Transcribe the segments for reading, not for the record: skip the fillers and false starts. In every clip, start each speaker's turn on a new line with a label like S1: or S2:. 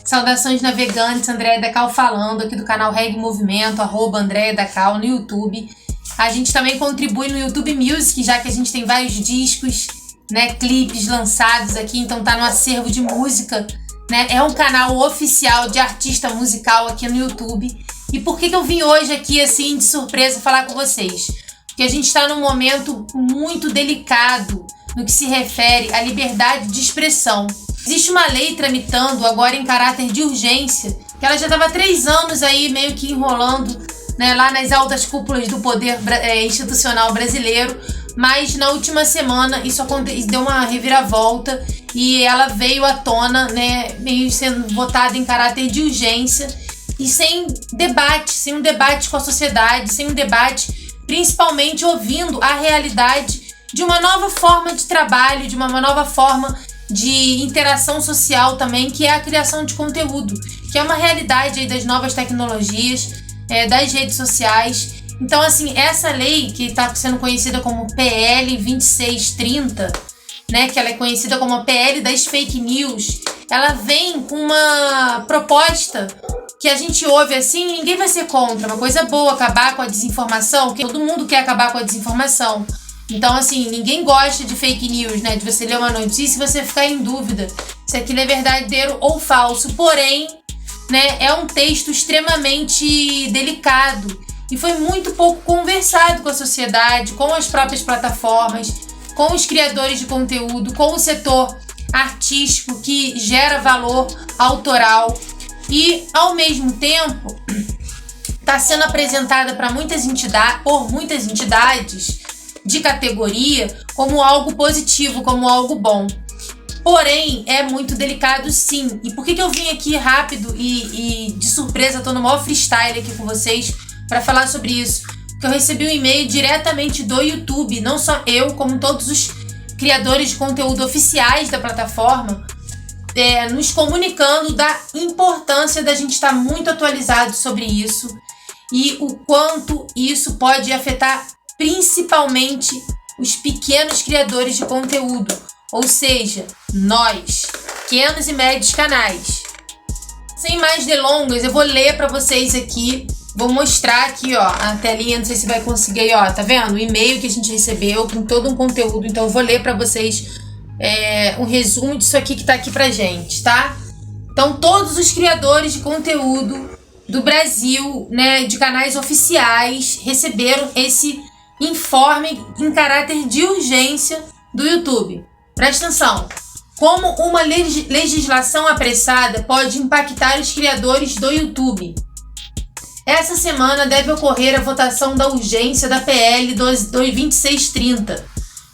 S1: Saudações navegantes, Andréia Dacal falando aqui do canal Reggae Movimento, @Andréia Dacal no YouTube. A gente também contribui no YouTube Music, já que a gente tem vários discos, né, clipes lançados aqui, então tá no acervo de música, né? É um canal oficial de artista musical aqui no YouTube. E por que eu vim hoje aqui, assim, de surpresa, falar com vocês? Porque a gente tá num momento muito delicado no que se refere à liberdade de expressão. Existe uma lei tramitando agora em caráter de urgência, que ela já estava há 3 anos aí meio que enrolando, né, lá nas altas cúpulas do poder institucional brasileiro, mas na última semana isso deu uma reviravolta e ela veio à tona, né, meio sendo votada em caráter de urgência e sem um debate com a sociedade, sem um debate principalmente ouvindo a realidade de uma nova forma de trabalho, de uma nova forma de interação social também, que é a criação de conteúdo, que é uma realidade aí das novas tecnologias, das redes sociais. Então, assim, essa lei que está sendo conhecida como PL 2630, né, que ela é conhecida como a PL das fake news, ela vem com uma proposta que a gente ouve assim, ninguém vai ser contra, uma coisa boa, acabar com a desinformação, que todo mundo quer acabar com a desinformação. Então, assim, ninguém gosta de fake news, né? De você ler uma notícia e você ficar em dúvida se aquilo é verdadeiro ou falso. Porém, né, é um texto extremamente delicado e foi muito pouco conversado com a sociedade, com as próprias plataformas, com os criadores de conteúdo, com o setor artístico que gera valor autoral. E, ao mesmo tempo, está sendo apresentada por muitas entidades de categoria como algo positivo, como algo bom. Porém, é muito delicado sim. E por que eu vim aqui rápido e de surpresa, tô no maior freestyle aqui com vocês para falar sobre isso? Porque eu recebi um e-mail diretamente do YouTube, não só eu, como todos os criadores de conteúdo oficiais da plataforma, nos comunicando da importância da gente estar muito atualizado sobre isso e o quanto isso pode afetar principalmente os pequenos criadores de conteúdo, ou seja, nós, pequenos e médios canais. Sem mais delongas, eu vou ler para vocês aqui, vou mostrar aqui, ó, a telinha, não sei se vai conseguir aí, ó, tá vendo? O e-mail que a gente recebeu com todo um conteúdo, então eu vou ler para vocês um resumo disso aqui que tá aqui pra gente, tá? Então, todos os criadores de conteúdo do Brasil, né, de canais oficiais, receberam esse informe em caráter de urgência do YouTube. Presta atenção. Como uma legislação apressada pode impactar os criadores do YouTube? Essa semana deve ocorrer a votação da urgência da PL 2630,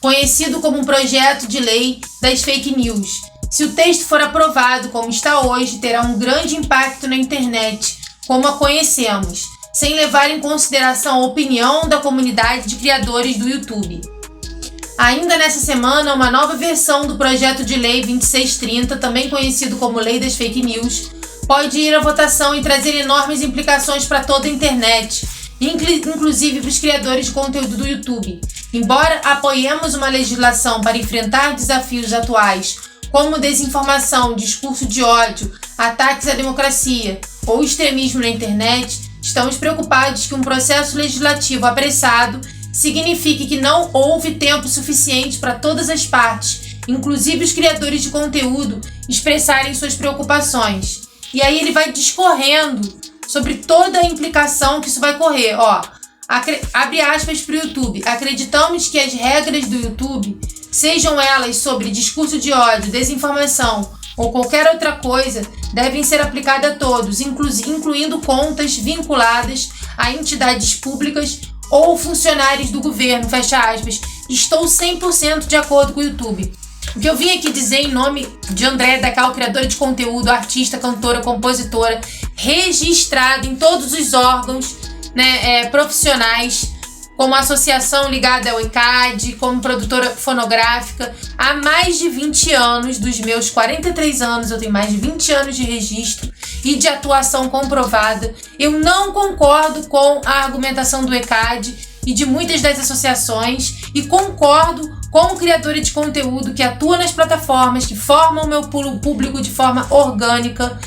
S1: conhecido como um projeto de lei das fake news. Se o texto for aprovado como está hoje, terá um grande impacto na internet, como a conhecemos, sem levar em consideração a opinião da comunidade de criadores do YouTube. Ainda nessa semana, uma nova versão do projeto de lei 2630, também conhecido como Lei das Fake News, pode ir à votação e trazer enormes implicações para toda a internet, inclusive para os criadores de conteúdo do YouTube. Embora apoiemos uma legislação para enfrentar desafios atuais, como desinformação, discurso de ódio, ataques à democracia ou extremismo na internet, estamos preocupados que um processo legislativo apressado signifique que não houve tempo suficiente para todas as partes, inclusive os criadores de conteúdo, expressarem suas preocupações. E aí ele vai discorrendo sobre toda a implicação que isso vai correr. Ó, abre aspas para o YouTube. Acreditamos que as regras do YouTube, sejam elas sobre discurso de ódio, desinformação ou qualquer outra coisa, devem ser aplicadas a todos, incluindo contas vinculadas a entidades públicas ou funcionários do governo, fecha aspas. Estou 100% de acordo com o YouTube. O que eu vim aqui dizer em nome de Andréia Dacal, criadora de conteúdo, artista, cantora, compositora, registrada em todos os órgãos, né, profissionais, como associação ligada ao ECAD, como produtora fonográfica, há mais de 20 anos, dos meus 43 anos, eu tenho mais de 20 anos de registro e de atuação comprovada. Eu não concordo com a argumentação do ECAD e de muitas das associações e concordo como criadora de conteúdo que atua nas plataformas, que formam o meu público de forma orgânica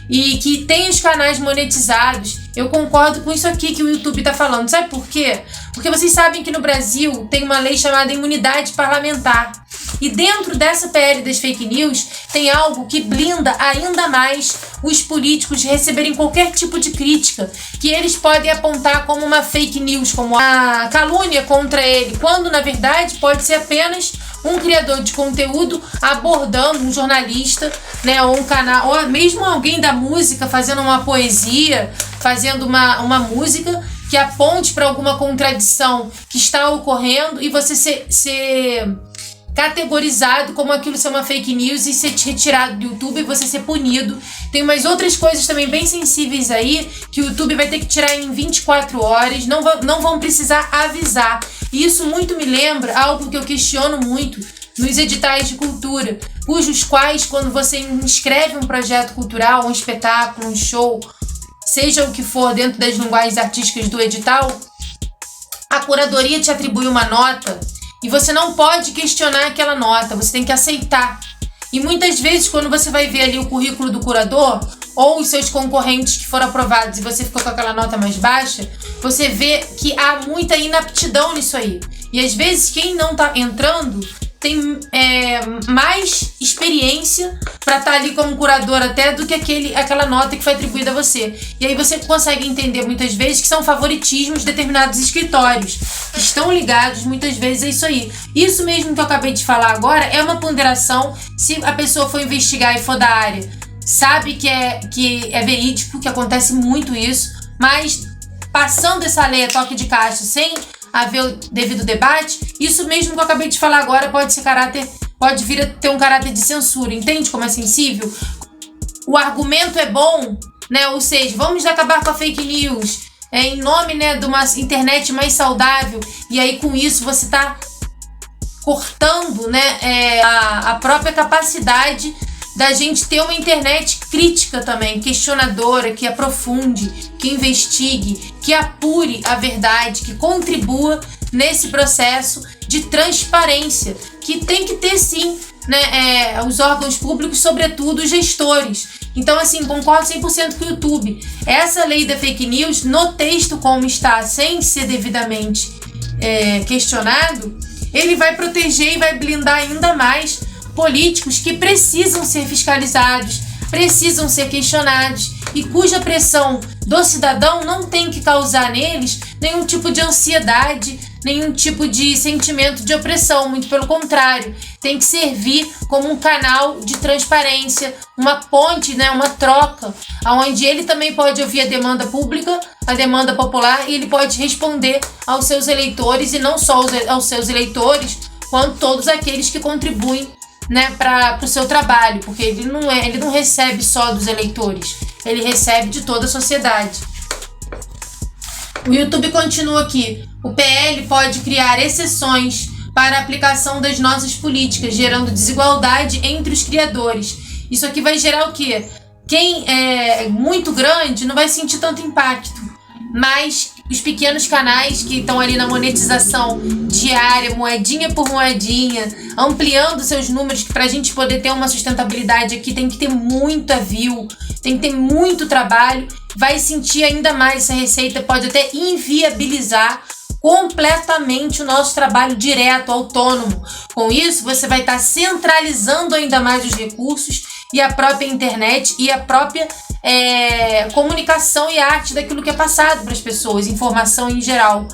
S1: e que tem os canais monetizados, eu concordo com isso aqui que o YouTube está falando. Sabe por quê? Porque vocês sabem que no Brasil tem uma lei chamada imunidade parlamentar. E dentro dessa PL das fake news tem algo que blinda ainda mais os políticos de receberem qualquer tipo de crítica, que eles podem apontar como uma fake news, como a calúnia contra ele, quando na verdade pode ser apenas um criador de conteúdo abordando um jornalista, né, ou um canal, ou mesmo alguém da música fazendo uma poesia, fazendo uma música que aponte para alguma contradição que está ocorrendo e você ser categorizado como aquilo ser uma fake news e ser retirado do YouTube e você ser punido. Tem umas outras coisas também bem sensíveis aí que o YouTube vai ter que tirar em 24 horas, não vão precisar avisar. E isso muito me lembra algo que eu questiono muito nos editais de cultura, cujos quais, quando você inscreve um projeto cultural, um espetáculo, um show, seja o que for dentro das linguagens artísticas do edital, a curadoria te atribui uma nota e você não pode questionar aquela nota, você tem que aceitar. E muitas vezes, quando você vai ver ali o currículo do curador ou os seus concorrentes que foram aprovados e você ficou com aquela nota mais baixa, você vê que há muita inaptidão nisso aí. E às vezes quem não está entrando tem mais experiência para estar ali como curador até do que aquela nota que foi atribuída a você. E aí você consegue entender muitas vezes que são favoritismos de determinados escritórios, que estão ligados muitas vezes a isso aí. Isso mesmo que eu acabei de falar agora é uma ponderação, se a pessoa for investigar e for da área, sabe que é verídico, que acontece muito isso, mas passando essa lei a toque de caixa sem haver o devido debate, isso mesmo que eu acabei de falar agora pode vir a ter um caráter de censura. Entende como é sensível? O argumento é bom, né? Ou seja, vamos acabar com a fake news em nome, né, de uma internet mais saudável, e aí com isso você está cortando, né, a própria capacidade da gente ter uma internet crítica também, questionadora, que aprofunde, que investigue, que apure a verdade, que contribua nesse processo de transparência, que tem que ter sim, né, os órgãos públicos, sobretudo os gestores. Então, assim, concordo 100% com o YouTube. Essa lei da fake news, no texto como está, sem ser devidamente questionado, ele vai proteger e vai blindar ainda mais políticos que precisam ser fiscalizados, precisam ser questionados e cuja pressão do cidadão não tem que causar neles nenhum tipo de ansiedade, nenhum tipo de sentimento de opressão, muito pelo contrário, tem que servir como um canal de transparência, uma ponte, né, uma troca, onde ele também pode ouvir a demanda pública, a demanda popular, e ele pode responder aos seus eleitores, e não só aos seus eleitores, quanto todos aqueles que contribuem, né, para o seu trabalho, porque ele não recebe só dos eleitores, ele recebe de toda a sociedade. O YouTube continua aqui. O PL pode criar exceções para a aplicação das nossas políticas, gerando desigualdade entre os criadores. Isso aqui vai gerar o quê? Quem é muito grande não vai sentir tanto impacto, mas os pequenos canais que estão ali na monetização diária, moedinha por moedinha, ampliando seus números, que para a gente poder ter uma sustentabilidade aqui tem que ter muita view, tem que ter muito trabalho, vai sentir ainda mais essa receita, pode até inviabilizar completamente o nosso trabalho direto, autônomo. Com isso, você vai estar centralizando ainda mais os recursos e a própria internet e a própria comunicação e arte daquilo que é passado para as pessoas, informação em geral.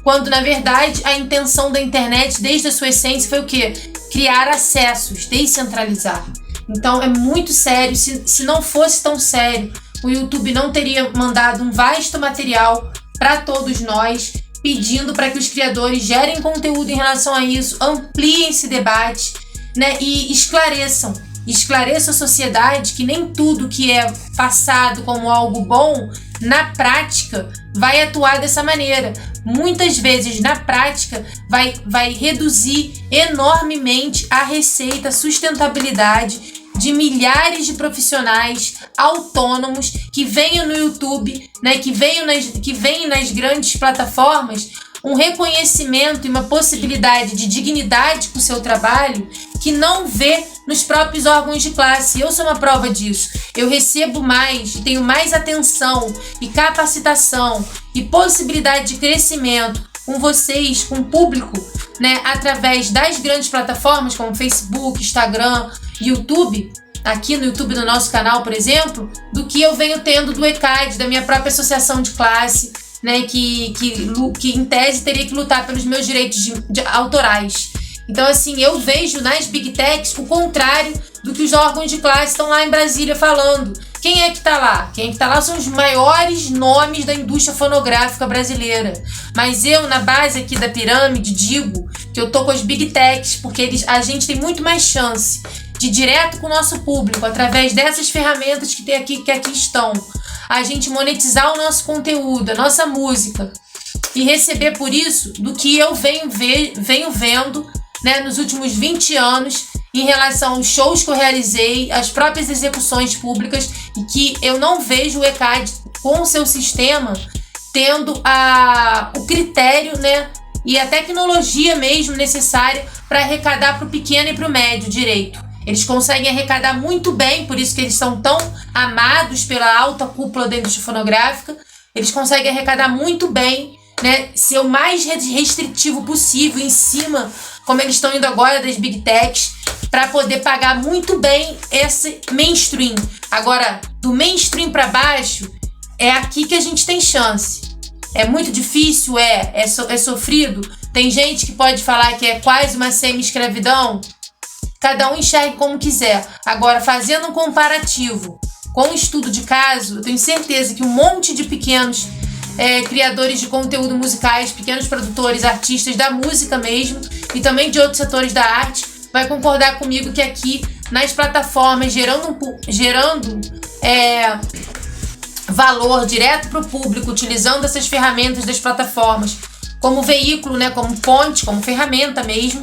S1: Quando, na verdade, a intenção da internet, desde a sua essência, foi o quê? Criar acessos, descentralizar. Então, é muito sério. Se não fosse tão sério, o YouTube não teria mandado um vasto material para todos nós, pedindo para que os criadores gerem conteúdo em relação a isso, ampliem esse debate, né, e esclareçam a sociedade que nem tudo que é passado como algo bom, na prática, vai atuar dessa maneira. Muitas vezes, na prática, vai reduzir enormemente a receita, a sustentabilidade de milhares de profissionais autônomos que venham no YouTube, né, que venham nas grandes plataformas, um reconhecimento e uma possibilidade de dignidade com o seu trabalho que não vê nos próprios órgãos de classe. Eu sou uma prova disso. Eu recebo mais, tenho mais atenção e capacitação e possibilidade de crescimento com vocês, com o público, né, através das grandes plataformas como Facebook, Instagram, YouTube, aqui no YouTube do nosso canal, por exemplo, do que eu venho tendo do ECAD, da minha própria associação de classe, né, que em tese teria que lutar pelos meus direitos autorais. Então, assim, eu vejo nas Big Techs o contrário do que os órgãos de classe estão lá em Brasília falando. Quem é que tá lá? Quem é que tá lá são os maiores nomes da indústria fonográfica brasileira. Mas eu, na base aqui da pirâmide, digo que eu tô com as Big Techs, porque a gente tem muito mais chance de direto com o nosso público, através dessas ferramentas que aqui estão, a gente monetizar o nosso conteúdo, a nossa música, e receber por isso do que eu venho vendo, né, nos últimos 20 anos em relação aos shows que eu realizei, as próprias execuções públicas, e que eu não vejo o ECAD com o seu sistema tendo o critério, né, e a tecnologia mesmo necessária para arrecadar para o pequeno e para o médio direito. Eles conseguem arrecadar muito bem, por isso que eles são tão amados pela alta cúpula da indústria fonográfica. Eles conseguem arrecadar muito bem, né, ser o mais restritivo possível em cima, como eles estão indo agora das Big Techs, para poder pagar muito bem esse mainstream. Agora, do mainstream para baixo, é aqui que a gente tem chance. É muito difícil, é sofrido. Tem gente que pode falar que é quase uma semi-escravidão. Cada um enxergue como quiser. Agora, fazendo um comparativo com o estudo de caso, eu tenho certeza que um monte de pequenos criadores de conteúdo musicais, pequenos produtores, artistas da música mesmo, e também de outros setores da arte, vai concordar comigo que aqui nas plataformas, gerando valor direto para o público, utilizando essas ferramentas das plataformas como veículo, né, como ponte, como ferramenta mesmo,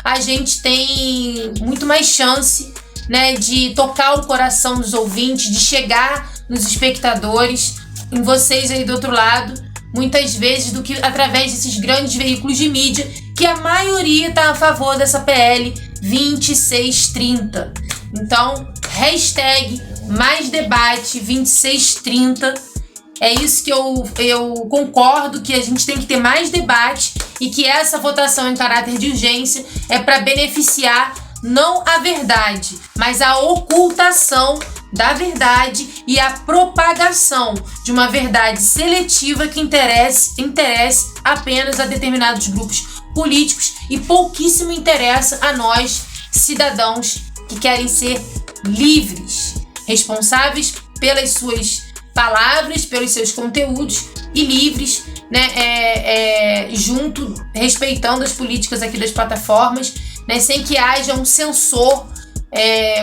S1: a gente tem muito mais chance, né, de tocar o coração dos ouvintes, de chegar nos espectadores, em vocês aí do outro lado, muitas vezes, do que através desses grandes veículos de mídia, que a maioria está a favor dessa PL 2630. Então, hashtag mais debate 2630. É isso que eu concordo, que a gente tem que ter mais debate e que essa votação em caráter de urgência é para beneficiar não a verdade, mas a ocultação da verdade e a propagação de uma verdade seletiva que interesse apenas a determinados grupos políticos e pouquíssimo interessa a nós, cidadãos que querem ser livres, responsáveis pelas suas palavras, pelos seus conteúdos e livres, né, respeitando as políticas aqui das plataformas, né, sem que haja um censor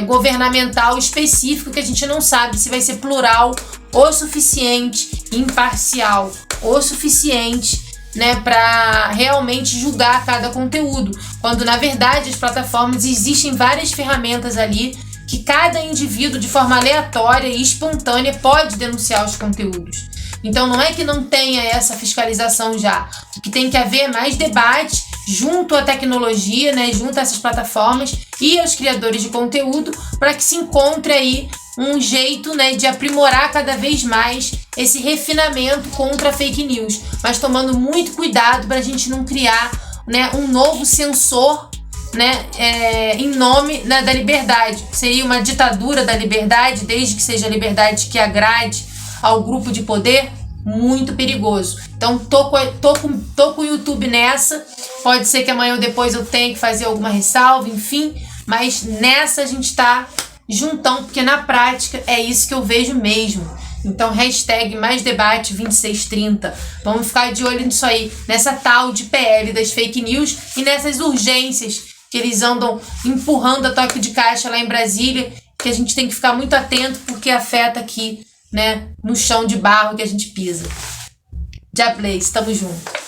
S1: governamental específico que a gente não sabe se vai ser plural o suficiente, imparcial o suficiente, né, para realmente julgar cada conteúdo, quando na verdade as plataformas existem várias ferramentas ali que cada indivíduo de forma aleatória e espontânea pode denunciar os conteúdos. Então não é que não tenha essa fiscalização já, o que tem que haver é mais debate junto à tecnologia, né, junto a essas plataformas e aos criadores de conteúdo, para que se encontre aí um jeito, né, de aprimorar cada vez mais esse refinamento contra a fake news, mas tomando muito cuidado para a gente não criar, né, um novo censor, né, em nome, né, da liberdade. Seria uma ditadura da liberdade, desde que seja a liberdade que agrade ao grupo de poder, muito perigoso. Então tô com o YouTube nessa, pode ser que amanhã ou depois eu tenha que fazer alguma ressalva, enfim, mas nessa a gente tá juntão, porque na prática é isso que eu vejo mesmo. Então hashtag mais debate 2630, vamos ficar de olho nisso aí, nessa tal de PL das fake news e nessas urgências que eles andam empurrando a toque de caixa lá em Brasília, que a gente tem que ficar muito atento porque afeta aqui, né, no chão de barro que a gente pisa. Jablês, tamo junto.